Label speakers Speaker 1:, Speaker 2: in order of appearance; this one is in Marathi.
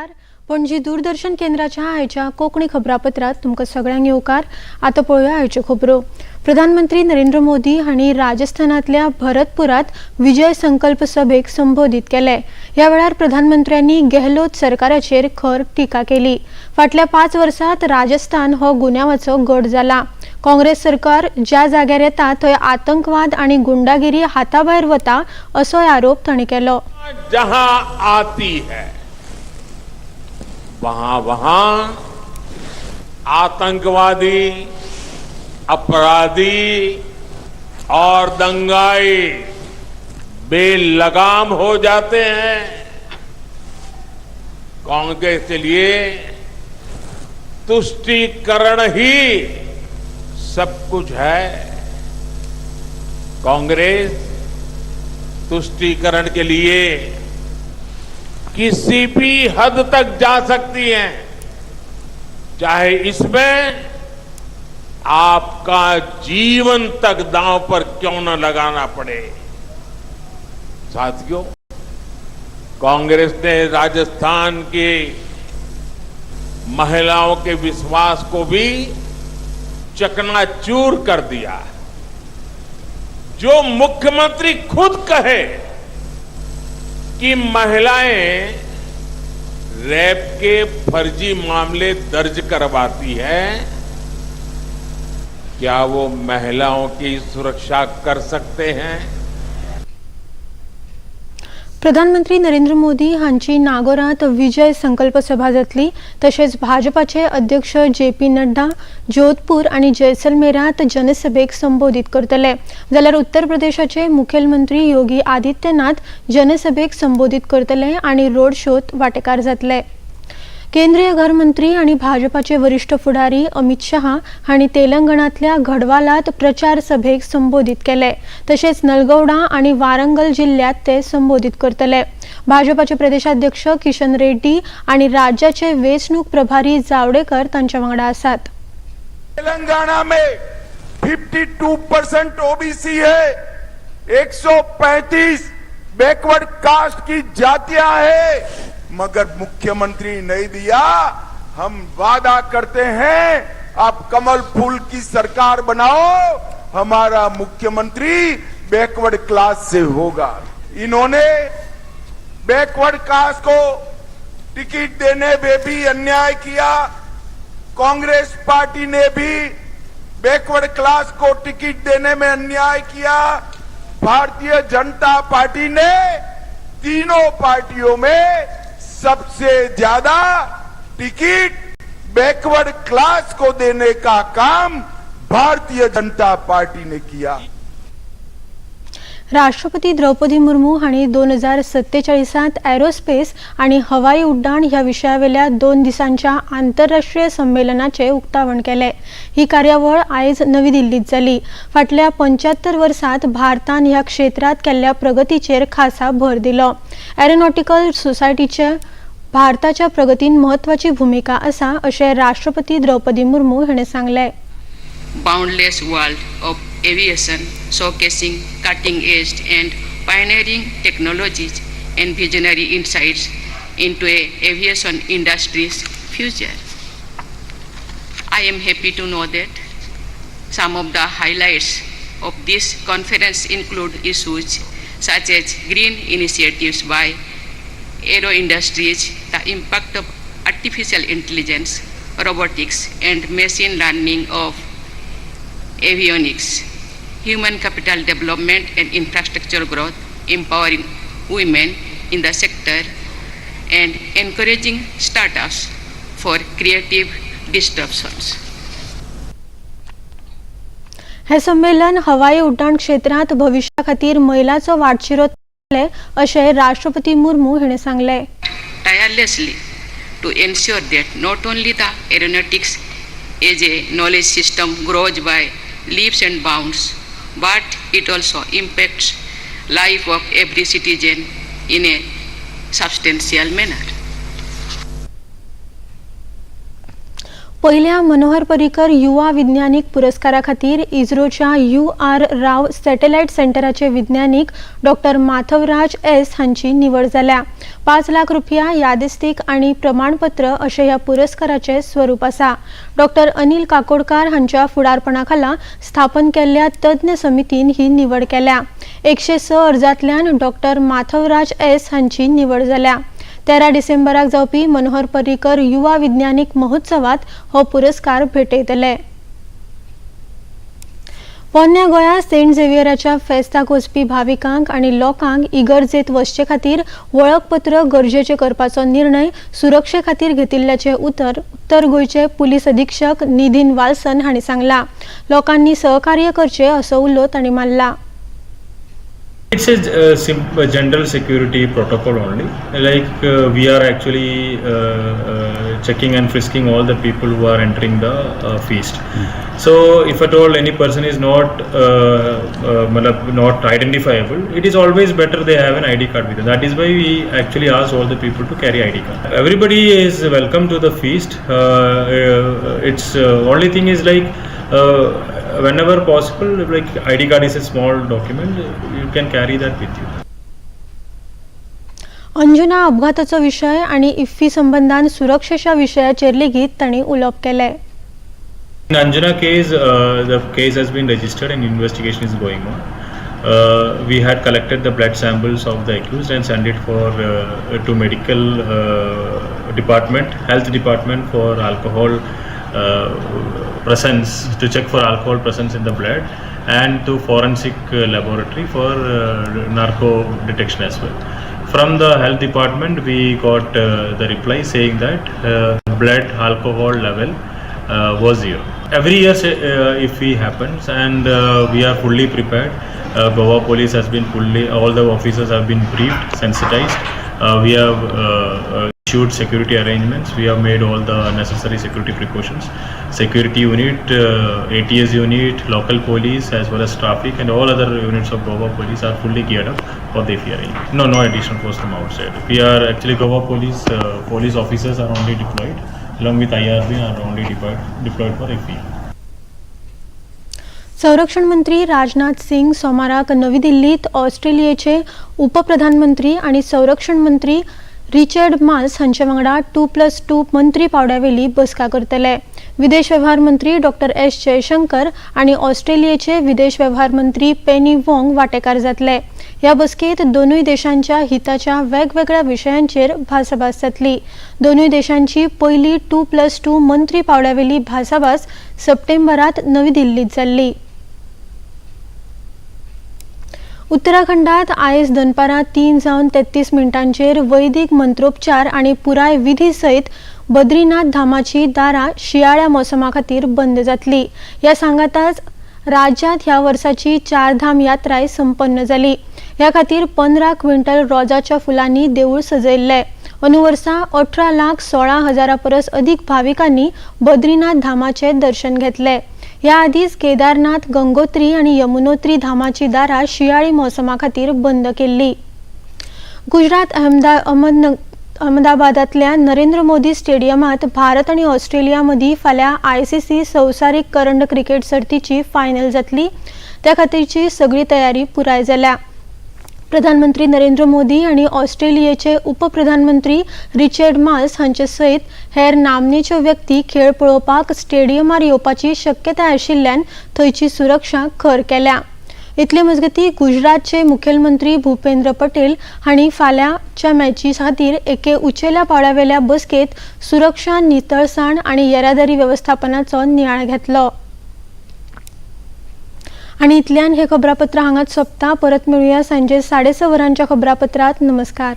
Speaker 1: नमस्कार. पणजी दूरदर्शन केंद्राच्या आयच्या कोकणी खबरापत्रात तुमकां सगळ्यांक येवकार. आता पळोवया आयच्यो खबरो. प्रधानमंत्री नरेंद्र मोदी हांणी राजस्थानातल्या भरतपुरात विजय संकल्प सभेक संबोधित केले. ह्या वेळार प्रधानमंत्र्यांनी गेहलोत सरकाराचेर खर टिका केली. फाटल्या 5 वर्षांत राजस्थान हो गुन्यांवाचो गड जाला. काँग्रेस सरकार ज्या जाग्यार येता थंय आतंकवाद आणि गुंडागिरी हाताभायर वता असो आरोप तांणी केलो.
Speaker 2: जहां आती है वहां आतंकवादी, अपराधी और दंगाई बेलगाम हो जाते हैं. कांग्रेस के लिए तुष्टीकरण ही सब कुछ है. कांग्रेस तुष्टीकरण के लिए किसी भी हद तक जा सकती है, चाहे इसमें आपका जीवन तक दांव पर क्यों न लगाना पड़े. साथियों, कांग्रेस ने राजस्थान की महिलाओं के विश्वास को भी चकनाचूर कर दिया. जो मुख्यमंत्री खुद कहे कि महिलाएं रेप के फर्जी मामले दर्ज करवाती है, क्या वो महिलाओं की सुरक्षा कर सकते हैं?
Speaker 1: प्रधानमंत्री नरेंद्र मोदी हांची नागोरात विजय संकल्प सभा जातली. तशेंच भाजपाचे अध्यक्ष JP नड्डा जोधपूर आणि जैसलमेरात जनसभेक संबोधित करतले. जाल्यार उत्तर प्रदेशाचे मुखेलमंत्री योगी आदित्यनाथ जनसभेक संबोधित करतले आणि रोड शोत वांटेकार जातले. केंद्रीय गृहमंत्री आणि भाजपाचे वरिष्ठ फुडारी अमित शहा हांणी तेलंगणातल्या गढवालात प्रचार सभेक संबोधित केले. तशेंच नलगौडा आणि वारंगल जिल्ह्यात ते संबोधित करतले. भाजपाचे प्रदेशाध्यक्ष किशन रेड्डी आणि राज्याचे वेचणूक प्रभारी जावडेकर तांच्या वांगडा आसात.
Speaker 3: तेलंगाना में 52% ओबीसी है, 135 बैकवर्ड कास्ट की जातियां है, मगर मुख्यमंत्री नहीं दिया. हम वादा करते हैं आप कमल फूल की सरकार बनाओ, हमारा मुख्यमंत्री बैकवर्ड क्लास से होगा. इन्होंने बैकवर्ड कास्ट को टिकट देने में भी अन्याय किया. कांग्रेस पार्टी ने भी बैकवर्ड क्लास को टिकट देने में अन्याय किया. भारतीय जनता पार्टी ने तीनों पार्टियों में सबसे ज्यादा टिकट बैकवर्ड क्लास को देने का काम भारतीय जनता पार्टी ने किया.
Speaker 1: राष्ट्रपती द्रौपदी मुर्मू हांणी 2047 एरोस्पेस आणि हवाई उड्डाण ह्या विशयावेल्या 2 दिसांच्या आंतरराष्ट्रीय संमेलनाचे उक्तावण केले. ही कार्यावळ आयज नवी दिल्लीत जाली. फाटल्या 75 वर्षांत भारतान ह्या क्षेत्रात केल्ल्या प्रगतीचेर खासा भर दिलो. एरोनॉटिकल सोसायटीचे भारताच्या प्रगतीन महत्वाची भूमिका आसा अशें राष्ट्रपती द्रौपदी मुर्मू हांणी सांगले.
Speaker 4: Boundless world of aviation, showcasing cutting-edge and pioneering technologies and visionary insights into aviation industry's future. I am happy to know that some of the highlights of this conference include issues such as green initiatives by aero industries, the impact of artificial intelligence, robotics and machine learning of avionics, human capital development and infrastructure growth, empowering women in the sector and encouraging startups for creative disruptions.
Speaker 1: हे संमेलन हवाई उड्डाण क्षेत्रात भविष्या खातीर महिलांचो वाटशिरो अशें राष्ट्रपती मुर्मू हांणी सांगले.
Speaker 4: Tirelessly to ensure that not only the aeronautics as a knowledge system grows by leaps and bounds, but it also impacts life of every citizen in a substantial manner.
Speaker 1: पहिल्या मनोहर पर्रीकर युवा विज्ञानिक पुरस्कारा खातीर इस्रोच्या UR राव सॅटेलायट सेंटराचे विज्ञानिक डॉक्टर माधवराज S हांची निवड जाल्या। 5 लाख रुपया यादिस्तीक आणि प्रमाणपत्र अशें ह्या पुरस्काराचे स्वरूप आसा। डॉक्टर अनिल काकोडकार हांच्या फुडारपणाखाला स्थापन केल्ल्या तज्ञ समितीन ही निवड केल्या। 106 अर्जांतल्यान डॉक्टर माधवराज S हांची निवड जाल्या। 13 डिसेंबराक जावपी मनोहर पर्रीकर युवा विज्ञानिक महोत्सवात हो पुरस्कार भेटयतले। पोन्न्या गोंया सेंट झेवियराच्या फेस्ताक वचपी भाविकांक आणि लोकांक इगर्जेत वचचे खातीर वळखपत्र गरजेचे करपाचो निर्णय सुरक्षे खातीर घेतिल्ल्याचे उत्तर गोंयचे पुलीस अधीक्षक नितीन वाल्सन हांणी सांगला। लोकांनी सहकार्य करचे असो उलो तांणी मारला।
Speaker 5: It's a simple general security protocol only. Like we are actually checking and frisking all the people who are entering the feast. So if at all any person is not not identifiable, it is always better they have an ID card with them. That is why we actually ask all the people to carry ID card. Everybody is welcome to the feast. It's only thing is like whenever possible, like ID card is a small document, you can carry that with you.
Speaker 1: Anjuna अपघाताचो विषय आणि इफ्फी संबंधान सुरक्षेच्या विषयाचेर लेगीत तांणी उलोवप केले।
Speaker 5: In Anjuna case, the case has been registered and investigation is going on. We had collected the blood samples of the accused and sent it to medical department, health department for alcohol presence, to check for alcohol presence in the blood, and to forensic laboratory for narco detection as well. From the health department we got the reply saying that blood alcohol level was 0. Every year if it happens, and we are fully prepared. Goa police has been all the officers have been briefed, sensitized. We have issued security arrangements. We have made all the necessary security precautions. Security unit, ATS unit, local police as well as traffic and all other units of Goa police are fully geared up for the IFI arrangement. No additional force from outside. We are actually Goa police officers are only deployed along with IRB are only deployed for IFI.
Speaker 1: संरक्षण मंत्री राजनाथ सिंग सोमाराक नवी दिल्लीत ऑस्ट्रेलियाचे उपप्रधानमंत्री आणि संरक्षण मंत्री रिचर्ड माल्स हांचे वांगडा 2+2 मंत्री पावड्यावेली बसका करतले। विदेश व्यवहार मंत्री डॉक्टर S जयशंकर आणि ऑस्ट्रेलियाचे विदेश व्यवहार मंत्री पेनी वॉंग वांटेकार जातले। ह्या बसकेत दोनूय देशांच्या हिताच्या वेगवेगळ्या विषयांचेर भासाभास जातली। दोनूय देशांची पहिली 2+2 मंत्री पावड्यावेली भासाभास सप्टेंबरात नवी दिल्लीत जाल्ली। उत्तराखंडात आयज दनपारां 3:33 वैदिक मंत्रोपचार आणि पुराय विधी सयत बद्रीनाथ धामाची दारां शियाळ्या मोसमा खातीर बंद जातली। ह्या सांगाताच राज्यांत ह्या वर्साची 4 धाम यात्राय संपन्न जाली। ह्या खातीर 15 क्विंटल रोजाच्या फुलांनी देवूळ सजयल्ले। अनुवर्सा 18,16,000 परस अधिक भाविकांनी बद्रीनाथ धामाचे दर्शन घेतले। ह्या आदींच केदारनाथ, गंगोत्री आणि यमुनोत्री धामाची दारां शियाळी मोसमा खातीर बंद केल्ली। गुजरात अहमदाबादांतल्या नरेंद्र मोदी स्टेडियमात भारत आणि ऑस्ट्रेलिया मदीं फाल्यां ICC संवसारीक करंड क्रिकेट सर्तीची फायनल जातली। त्या खातीरची सगळी तयारी पुराय जाल्या। प्रधानमंत्री नरेंद्र मोदी आणि ऑस्ट्रेलियाचे उपप्रधानमंत्री रिचर्ड माल्स हांचे सयत हेर नामनेच्यो व्यक्ती खेळ पळोवपाक स्टेडियमार येवपाची शक्यताय आशिल्ल्यान थंयची सुरक्षा खर केल्या। इतले मजगतीं गुजरातचे मुखेलमंत्री भूपेंद्र पटेल हांणी फाल्यांच्या मॅची खातीर एके उंचेल्या पावड्यावेल्या बसकेत सुरक्षा, नितळसाण आणि येरादारी वेवस्थापनाचो नियाळ घेतलो। आणि इतल्यान हे खबरापत्र हांगाच सोंपता। परत मेळुया सांजे 6:30 वरांच्या खबरापत्रात। नमस्कार।